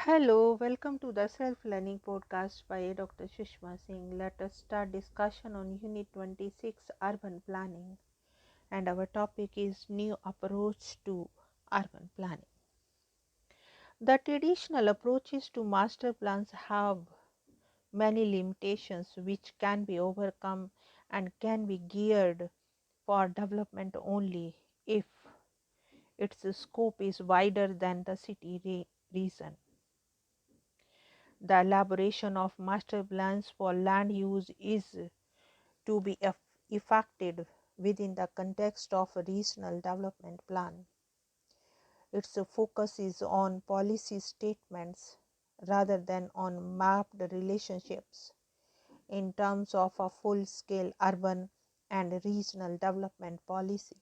Hello, welcome to the Self-Learning Podcast by Dr. Sushma Singh. Let us start discussion on Unit 26 Urban Planning, and our topic is New Approach to Urban Planning. The traditional approaches to master plans have many limitations which can be overcome and can be geared for development only if its scope is wider than the city region. The elaboration of master plans for land use is to be effected within the context of a regional development plan. Its focus is on policy statements rather than on mapped relationships in terms of a full-scale urban and regional development policy.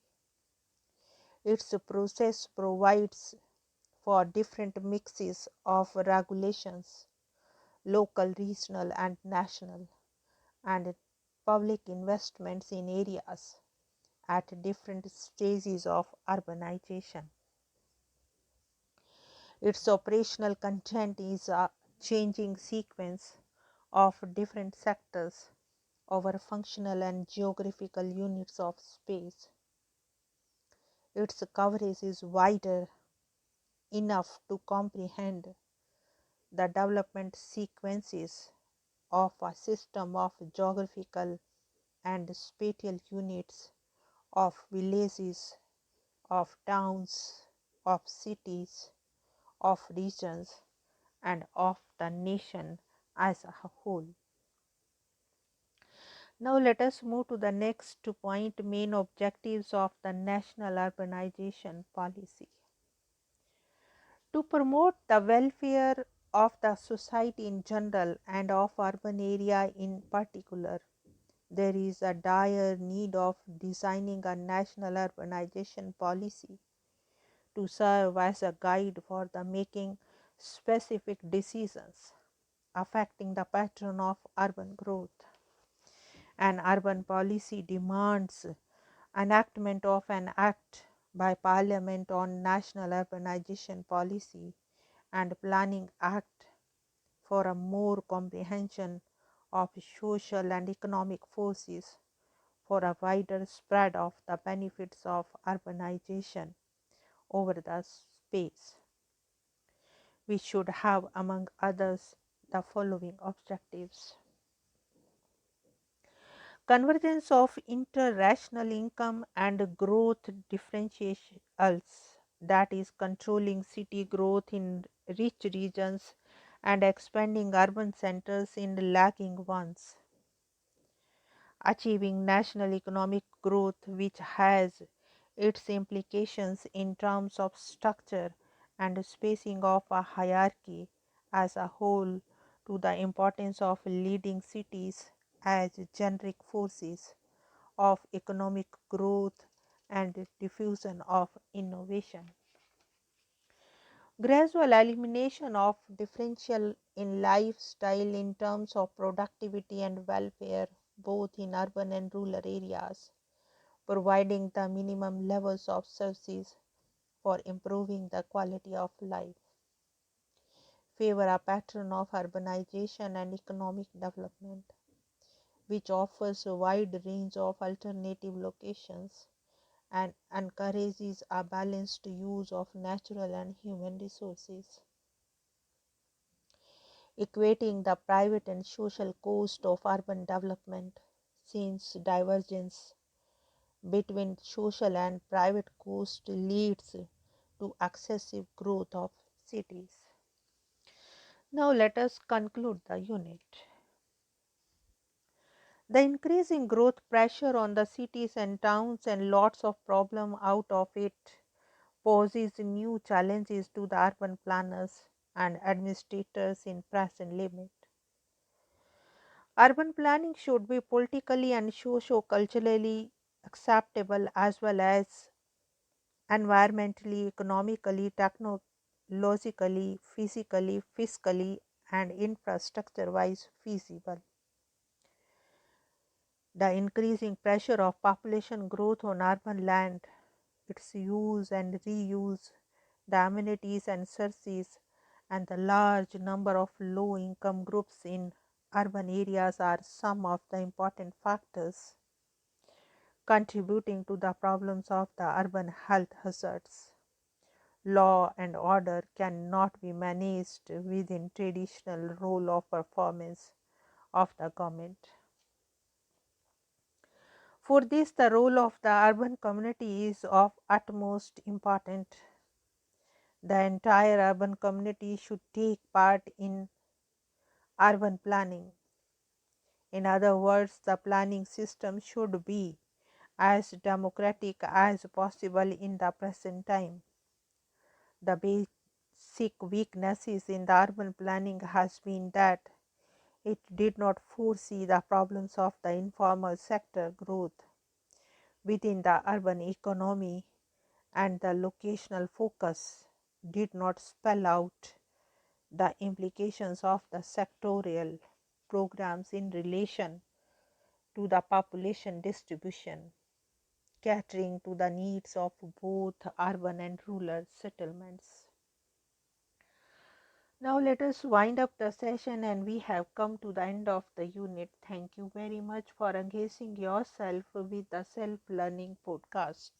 Its process provides for different mixes of regulations, local, regional, and national, and public investments in areas at different stages of urbanization. Its operational content is a changing sequence of different sectors over functional and geographical units of space. Its coverage is wider enough to comprehend the development sequences of a system of geographical and spatial units of villages, of towns, of cities, of regions, and of the nation as a whole. Now let us move to the next point, main objectives of the national urbanization policy. To promote the welfare of the society in general and of urban area in particular, there is a dire need of designing a national urbanization policy to serve as a guide for the making specific decisions affecting the pattern of urban growth. An urban policy demands enactment of an act by Parliament on national urbanization policy and planning act for a more comprehension of social and economic forces for a wider spread of the benefits of urbanization over the space. We should have, among others, the following objectives: convergence of inter-rational income and growth differentials, that is, controlling city growth in rich regions and expanding urban centers in lagging ones; achieving national economic growth which has its implications in terms of structure and spacing of a hierarchy as a whole, to the importance of leading cities as generic forces of economic growth and diffusion of innovation; gradual elimination of differential in lifestyle in terms of productivity and welfare both in urban and rural areas, providing the minimum levels of services for improving the quality of life; favor a pattern of urbanization and economic development which offers a wide range of alternative locations and encourages a balanced use of natural and human resources, equating the private and social cost of urban development, since divergence between social and private cost leads to excessive growth of cities. Now let us conclude the unit. The increasing growth pressure on the cities and towns and lots of problem out of it poses new challenges to the urban planners and administrators in present limit. Urban planning should be politically and socio-culturally acceptable as well as environmentally, economically, technologically, physically, fiscally, and infrastructure-wise feasible. The increasing pressure of population growth on urban land, its use and reuse, the amenities and services, and the large number of low-income groups in urban areas are some of the important factors contributing to the problems of the urban health hazards. Law and order cannot be managed within traditional role of performance of the government. For this, the role of the urban community is of utmost importance. The entire urban community should take part in urban planning. In other words, the planning system should be as democratic as possible in the present time. The basic weaknesses in the urban planning has been that it did not foresee the problems of the informal sector growth within the urban economy, and the locational focus did not spell out the implications of the sectorial programs in relation to the population distribution, catering to the needs of both urban and rural settlements. Now let us wind up the session, and we have come to the end of the unit. Thank you very much for engaging yourself with the self-learning podcast.